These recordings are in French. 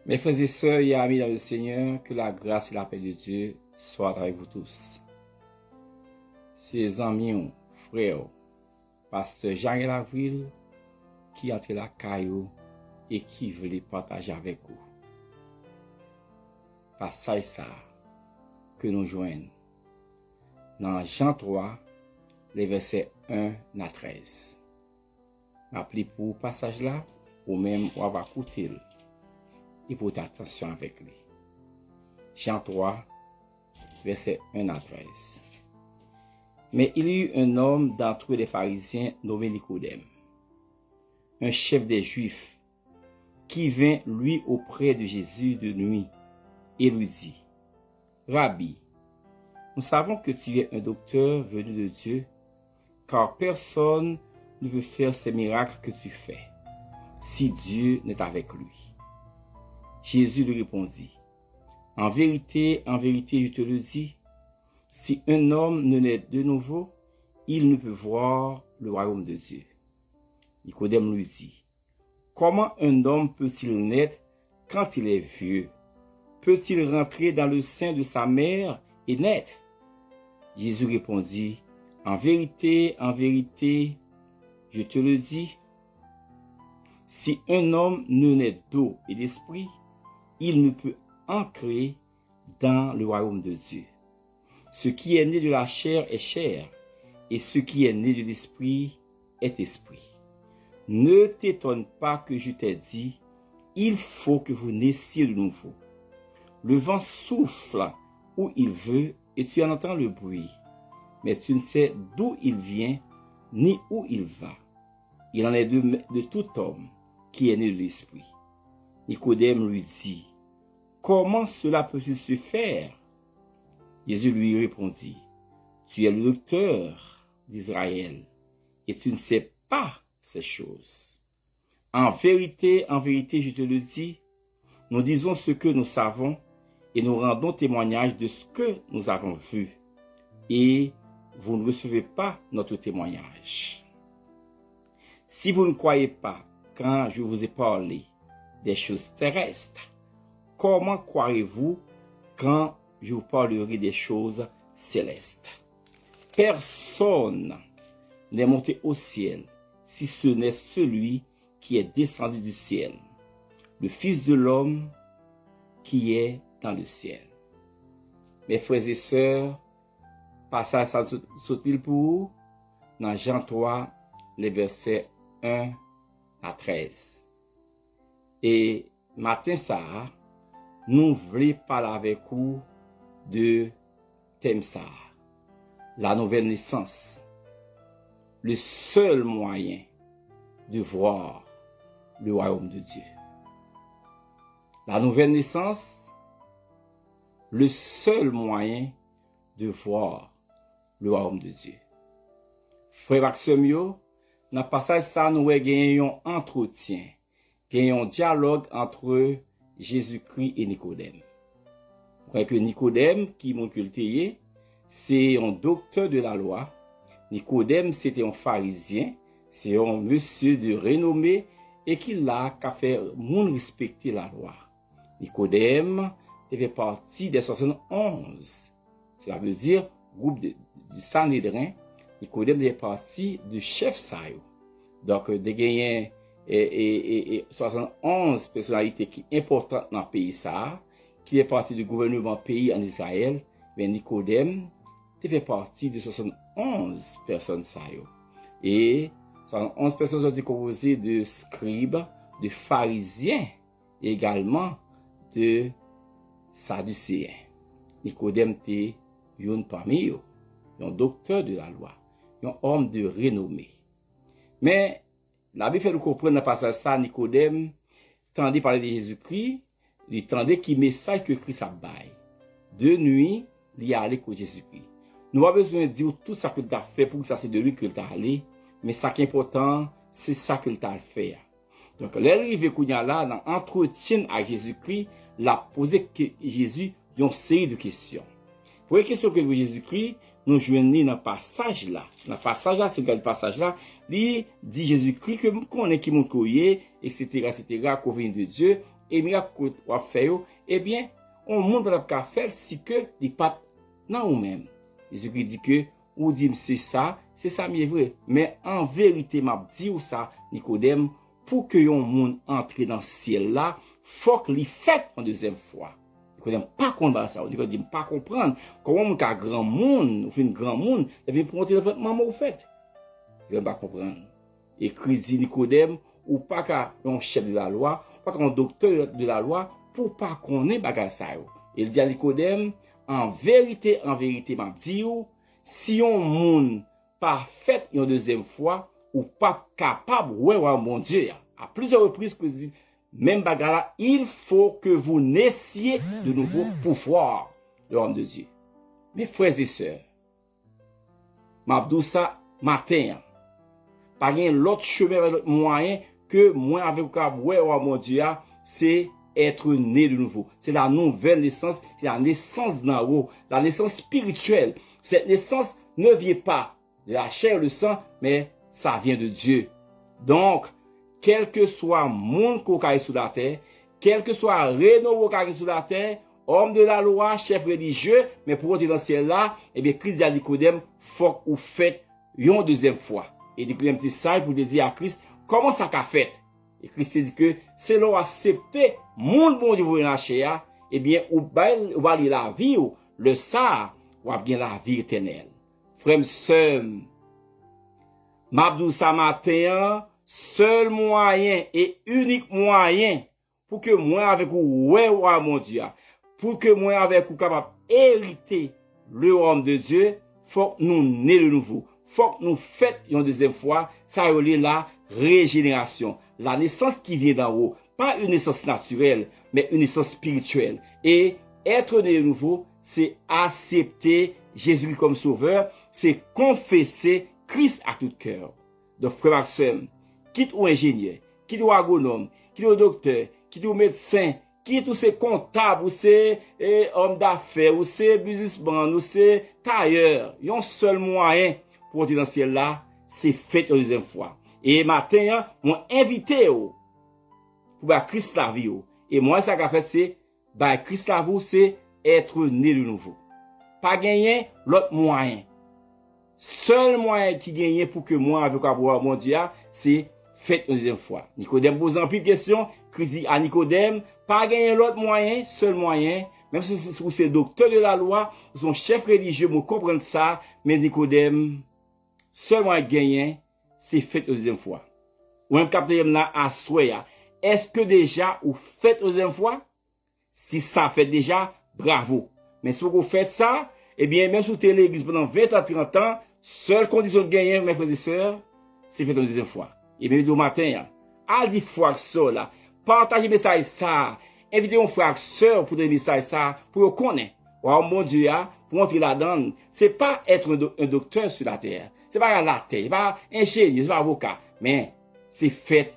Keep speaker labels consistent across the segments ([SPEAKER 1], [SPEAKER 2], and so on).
[SPEAKER 1] Mes frères et sœurs et amis dans le Seigneur, que la grâce et la paix de Dieu soient avec vous tous. Ses amis, frères, pasteur Jean Avril, qui entre la caillou et qui voulait partager avec vous. Passage ça que nous joignons dans Jean 3, les versets 1 à 13. M'appelez pour passage là, ou même on va écouter et pour attention avec lui. Jean 3, versets 1 à 13. Mais il y eut un homme d'entre les pharisiens nommé Nicodème, un chef des Juifs, qui vint lui auprès de Jésus de nuit et lui dit: Rabbi, nous savons que tu es un docteur venu de Dieu, car personne ne peut faire ces miracles que tu fais, si Dieu n'est avec lui. Jésus lui répondit: en vérité, je te le dis, si un homme ne naît de nouveau, il ne peut voir le royaume de Dieu. Nicodème lui dit: comment un homme peut-il naître quand il est vieux? Peut-il rentrer dans le sein de sa mère et naître? Jésus répondit: en vérité, je te le dis, si un homme ne naît d'eau et d'esprit, il ne peut entrer dans le royaume de Dieu. Ce qui est né de la chair est chair, et ce qui est né de l'esprit est esprit. Ne t'étonne pas que je t'ai dit, il faut que vous naissiez de nouveau. Le vent souffle où il veut, et tu en entends le bruit, mais tu ne sais d'où il vient, ni où il va. Il en est de tout homme qui est né de l'esprit. Nicodème lui dit: comment cela peut-il se faire? Jésus lui répondit: tu es le docteur d'Israël, et tu ne sais pas ces choses. En vérité, je te le dis, nous disons ce que nous savons, et nous rendons témoignage de ce que nous avons vu, et vous ne recevez pas notre témoignage. Si vous ne croyez pas quand je vous ai parlé des choses terrestres, comment croirez-vous quand je vous parlerai des choses célestes? Personne n'est monté au ciel si ce n'est celui qui est descendu du ciel, le Fils de l'homme qui est dans le ciel. Mes frères et sœurs, passage ça saute-il pour vous dans Jean 3, les versets 1 à 13. Et matin ça, nous voulons parler avec vous de thème ça, la nouvelle naissance, le seul moyen de voir le royaume de Dieu. La nouvelle naissance, le seul moyen de voir le royaume de Dieu. Frère Maximio, dans le passage ça, nous avons un entretien, un dialogue entre Jésus-Christ et Nicodème. Vous voyez que Nicodème, qui mon cultier, c'est un docteur de la loi. Nicodème, c'était un pharisien, c'est un monsieur de renommée et qui l'a qu'à faire moun respecter la loi. Nicodème fait partie des 71. Cela veut dire groupe du Sanhédrin. Nicodème fait partie du chef Sayo. Donc, de gagner 71 personnalités qui importantes dans le pays ça, qui est partie du gouvernement pays en Israël, mais Nicodème fait partie de 71 personnes ça. Et 71 personnes ont été composées de scribes, de pharisiens, et également de sadducéens. Nicodème était un parmi eux, un docteur de la loi, un homme de renommée. Mais la Bible fait nous comprendre dans le passage ça, Nicodème tendait parler de Jésus-Christ, il tendait qu'il message que Christ a bail. De nuit, il est allé avec Jésus-Christ. Nous avons besoin de dire tout ça qu'il a fait pour que ça c'est de lui qu'il est allé, mais ça qui est important, c'est ça qu'il a fait. Donc, l'arrivée qu'on a là, dans l'entretien avec Jésus-Christ, l'a posé Jésus une série de questions. Pour les questions que Jésus-Christ nous joignons dans le passage là. Dans le passage là, c'est le passage là, il dit Jésus-Christ que nous connaissons qui nous connaît, etc., qu'on vient de Dieu, et miracle ou fait yo, eh bien, on monde pas ka faire si que il pas dans ou même. Jésus-Christ dit que ou dit c'est ça mi est vrai, mais en vérité m'a dit ou ça Nicodème pour que yon monde entre dans ciel là, faut qu'il fait en deuxième fois. Nicodème pas comprendre ça, Nicodème pas comprendre comment mon ka grand monde, ou fait un grand monde, il vient pour entrer dans votre maman au fait. Il pas comprendre. Et Christ dit Nicodème ou pas qu'un chef de la loi, pas qu'un docteur de la loi pour pas connaître bagage ça yo. Il dit à Nicodème en vérité m'a dit ou si on monde pas fait une deuxième fois ou pas capable ouais mon Dieu à plusieurs reprises que dit même bagarre là, il faut que vous naissiez de nouveau pour voir l'homme de Dieu. Mes frères et sœurs, m'abdou ça matin pas gen l'autre chemin l'autre moyen que moi avec ouais mon Dieu c'est être né de nouveau. C'est la nouvelle naissance, c'est la naissance d'en haut, la naissance spirituelle. Cette naissance ne vient pas de la chair et le sang, mais ça vient de Dieu. Donc, quel que soit monde qu'on a sur la terre, quel que soit Renaud qu'on a sur la terre, homme de la loi, chef religieux, mais pour entrer dans ce ciel-là, eh bien, Christ a Nicodème, faut ou fait une deuxième fois. Et Nicodème dit ça pour dire à Christ, comment ça qu'a fait? Et Christ dit que c'est l'on accepter mon bon Dieu dans la chair, eh bien, ou va la vie, ou le ça, ou bien la vie éternelle. Frère, sœur, m'abdou sa matin, seul moyen et unique moyen pour que moi avec vous, ouais, mon Dieu, pour que moi avec vous capable hériter le royaume de Dieu, faut que nous naissions de nouveau. Faut que nous fassions une deuxième fois, ça y est la régénération. La naissance qui vient d'en haut, pas une naissance naturelle, mais une naissance spirituelle. Et être né de nouveau, c'est accepter Jésus comme sauveur, c'est confesser Christ à tout cœur. Donc, frère Maxime, quitte ou ingénieur, quitte ou agronome, quitte ou docteur, quitte ou médecin, quitte ou c'est comptable, ou c'est homme d'affaires, ou c'est businessman, ou c'est tailleur. Il y a un seul moyen pour entrer dans ce ciel-là, c'est fait une deuxième fois. Et matin, moi invité pour Christ la vie. Et moi, ça qu'a fait, c'est, Christ la vie, c'est être né de nouveau. Pas gagner l'autre moyen. Seul moyen qui gagne pour que moi, avec mon Dieu, c'est fait une deuxième fois. Nicodème pose un peu de questions. Christ dit à Nicodème, pas gagner l'autre moyen, seul moyen. Même si c'est docteur de la loi, son chef religieux, me comprendre ça, mais Nicodème, seul moyen gagner, c'est fait une deuxième fois. Ou un quatrième là, à souhait. Est-ce que déjà, ou faites une deuxième fois? Si ça fait déjà, bravo. Mais si vous faites ça, eh bien, même si vous êtes l'église pendant 20 à 30 ans, seule condition de gagner, mes frères et sœurs, c'est fait une deuxième fois. Et bien, au matin, à 10 fois que ça, là, partagez le message ça, invitez un frère et sœur pour donner le message ça, pour le connaître. Oh mon Dieu, pour entrer là-dedans, c'est pas être un docteur sur la terre. C'est pas la terre, c'est pas ingénieur, c'est pas avocat. Mais, c'est fait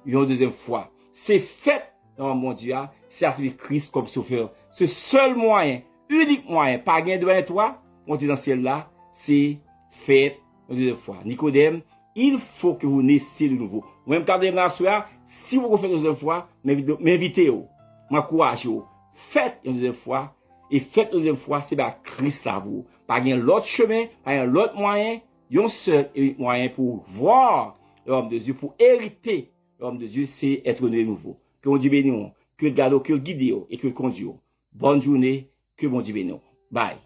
[SPEAKER 1] une deuxième fois. C'est fait, oh mon Dieu, c'est accepter Christ comme sauveur. Ce seul moyen, unique moyen, pas gain devant toi, monter dans le ciel là, c'est fait une deuxième fois. Nicodème, il faut que vous naissiez de nouveau. Même quand vous êtes soir, si vous faites une deuxième fois, m'invitez-vous, m'encouragez-vous. Faites une deuxième fois, et faites une deuxième fois, c'est Christ là vous. Pas gain l'autre chemin, pas gain l'autre moyen, un seul moyen pour voir l'homme de Dieu, pour hériter l'homme de Dieu, c'est être né de nouveau. Que on dit béni, que le garde, que le guide et que le conduit. Bonne journée, que bon Dieu béni. Bye.